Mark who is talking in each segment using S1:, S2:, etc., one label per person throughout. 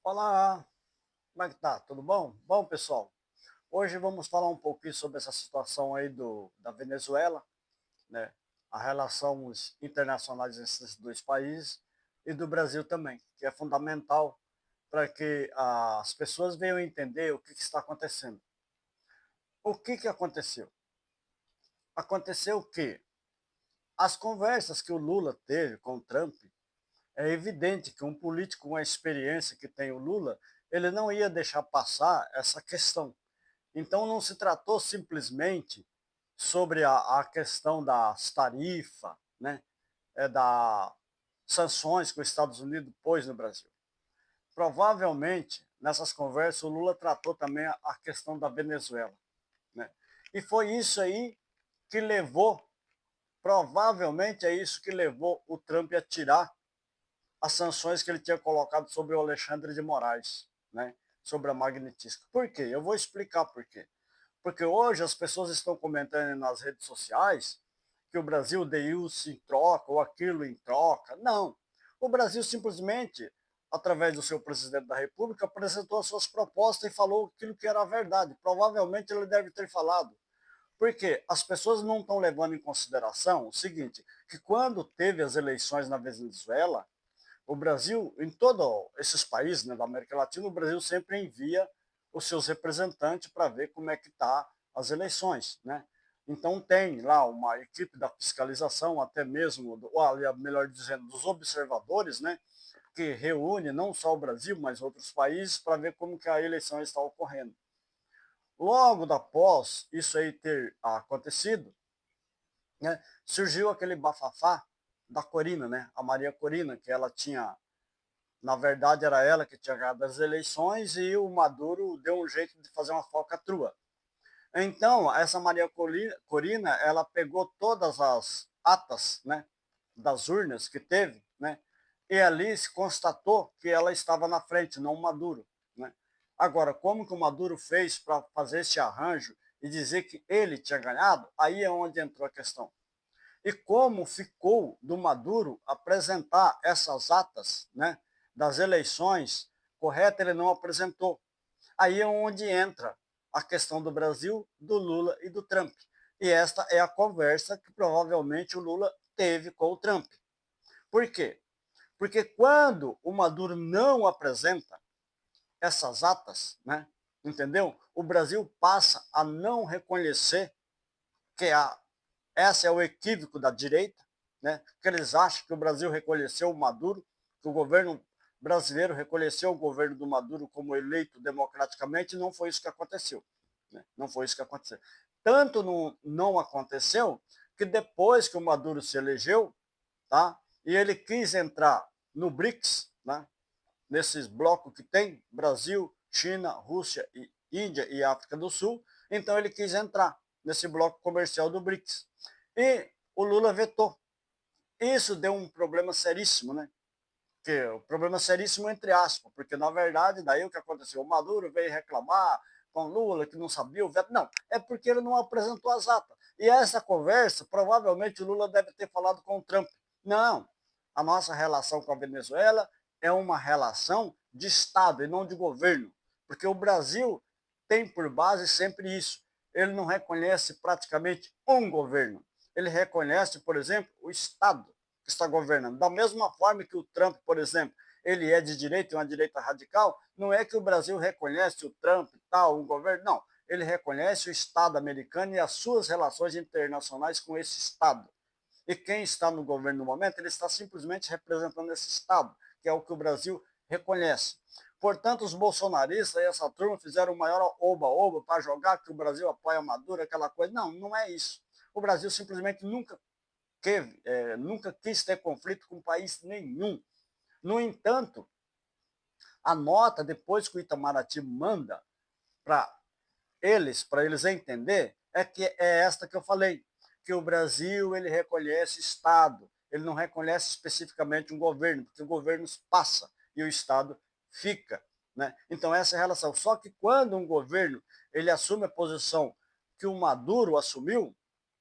S1: Olá, como é que tá? Tudo bom? Bom, pessoal, hoje vamos falar um pouquinho sobre essa situação aí da Venezuela, né? As relações internacionais desses dois países e do Brasil também, que é fundamental para que as pessoas venham entender o que está acontecendo. O que aconteceu? Aconteceu que as conversas que o Lula teve com o Trump, é evidente que um político com a experiência que tem o Lula, ele não ia deixar passar essa questão. Então não se tratou simplesmente sobre a questão das tarifas, né, das sanções que os Estados Unidos pôs no Brasil. Provavelmente, nessas conversas, o Lula tratou também a questão da Venezuela. Né? E foi isso aí que levou, provavelmente é isso que levou o Trump a tirar as sanções que ele tinha colocado sobre o Alexandre de Moraes, né? Sobre a Magnetisca. Por quê? Eu vou explicar por quê. Porque hoje as pessoas estão comentando nas redes sociais que o Brasil deu isso em troca ou aquilo em troca. Não. O Brasil simplesmente, através do seu presidente da República, apresentou as suas propostas e falou aquilo que era a verdade. Provavelmente ele deve ter falado. Porque as pessoas não estão levando em consideração o seguinte, que quando teve as eleições na Venezuela, o Brasil, em todos esses países, né, da América Latina, o Brasil sempre envia os seus representantes para ver como é que está as eleições, né? Então tem lá uma equipe da fiscalização, até mesmo, ou, melhor dizendo, dos observadores, né, que reúne não só o Brasil, mas outros países para ver como que a eleição está ocorrendo. Logo após isso aí ter acontecido, né, surgiu aquele bafafá da Corina, né, a Maria Corina, que ela tinha, na verdade, era ela que tinha ganhado as eleições e o Maduro deu um jeito de fazer uma falcatrua. Então, essa Maria Corina, ela pegou todas as atas, né, das urnas que teve, né, e ali se constatou que ela estava na frente, não o Maduro. Né? Agora, como que o Maduro fez para fazer esse arranjo e dizer que ele tinha ganhado? Aí é onde entrou a questão. E como ficou do Maduro apresentar essas atas, né, das eleições corretas, ele não apresentou. Aí é onde entra a questão do Brasil, do Lula e do Trump. E esta é a conversa que provavelmente o Lula teve com o Trump. Por quê? Porque quando o Maduro não apresenta essas atas, né, entendeu? O Brasil passa a não reconhecer que essa é o equívoco da direita, né? Que eles acham que o Brasil reconheceu o Maduro, que o governo brasileiro reconheceu o governo do Maduro como eleito democraticamente, e não foi isso que aconteceu. Né? Não foi isso que aconteceu. Tanto não aconteceu que depois que o Maduro se elegeu, tá? E ele quis entrar no BRICS, né? Nesses blocos que tem Brasil, China, Rússia, e Índia e África do Sul, então ele quis entrar nesse bloco comercial do BRICS. E o Lula vetou. Isso deu um problema seríssimo, né? Que o problema seríssimo entre aspas, porque na verdade daí o que aconteceu? O Maduro veio reclamar com o Lula que não sabia o veto. Não, é porque ele não apresentou as atas. E essa conversa, provavelmente o Lula deve ter falado com o Trump. Não, a nossa relação com a Venezuela é uma relação de Estado e não de governo, porque o Brasil tem por base sempre isso. Ele não reconhece praticamente um governo. Ele reconhece, por exemplo, o Estado que está governando. Da mesma forma que o Trump, por exemplo, ele é de direita, uma direita radical, não é que o Brasil reconhece o Trump, tal, o governo, não. Ele reconhece o Estado americano e as suas relações internacionais com esse Estado. E quem está no governo no momento, ele está simplesmente representando esse Estado, que é o que o Brasil reconhece. Portanto, os bolsonaristas e essa turma fizeram o maior oba-oba para jogar que o Brasil apoia a Maduro, aquela coisa. Não, não é isso. O Brasil simplesmente nunca quis ter conflito com país nenhum. No entanto, a nota, depois que o Itamaraty manda para eles entender, é que é esta que eu falei, que o Brasil ele reconhece Estado, ele não reconhece especificamente um governo, porque o governo passa e o Estado fica. Né? Então essa é a relação. Só que quando um governo ele assume a posição que o Maduro assumiu,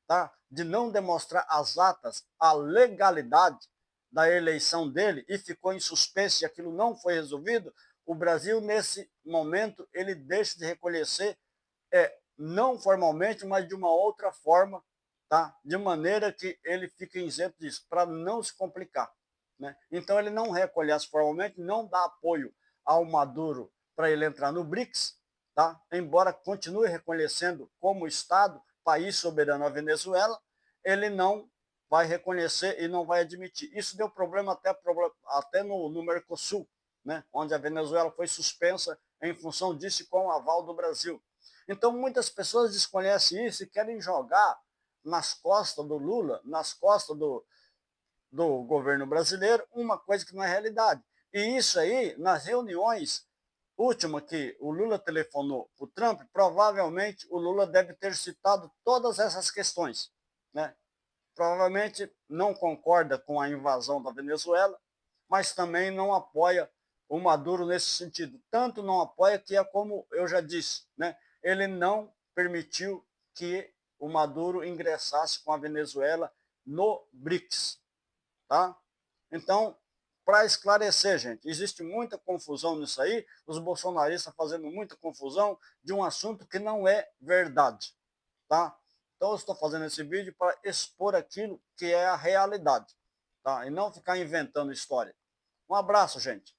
S1: tá? De não demonstrar as atas, a legalidade da eleição dele e ficou em suspenso e aquilo não foi resolvido, o Brasil, nesse momento, ele deixa de reconhecer, não formalmente, mas de uma outra forma, tá? De maneira que ele fique isento disso, para não se complicar, né? Então ele não reconhece formalmente, não dá apoio ao Maduro para ele entrar no BRICS, tá? Embora continue reconhecendo como Estado, país soberano a Venezuela, ele não vai reconhecer e não vai admitir. Isso deu problema até no Mercosul, né? Onde a Venezuela foi suspensa em função disso com o aval do Brasil. Então muitas pessoas desconhecem isso e querem jogar nas costas do Lula, nas costas do governo brasileiro, uma coisa que não é realidade. E isso aí, nas reuniões últimas que o Lula telefonou para o Trump, provavelmente o Lula deve ter citado todas essas questões, né? Provavelmente não concorda com a invasão da Venezuela, mas também não apoia o Maduro nesse sentido. Tanto não apoia que é como eu já disse, né? Ele não permitiu que o Maduro ingressasse com a Venezuela no BRICS, tá? Então, para esclarecer, gente, existe muita confusão nisso aí, os bolsonaristas fazendo muita confusão de um assunto que não é verdade, tá? Então eu estou fazendo esse vídeo para expor aquilo que é a realidade, tá? E não ficar inventando história. Um abraço, gente.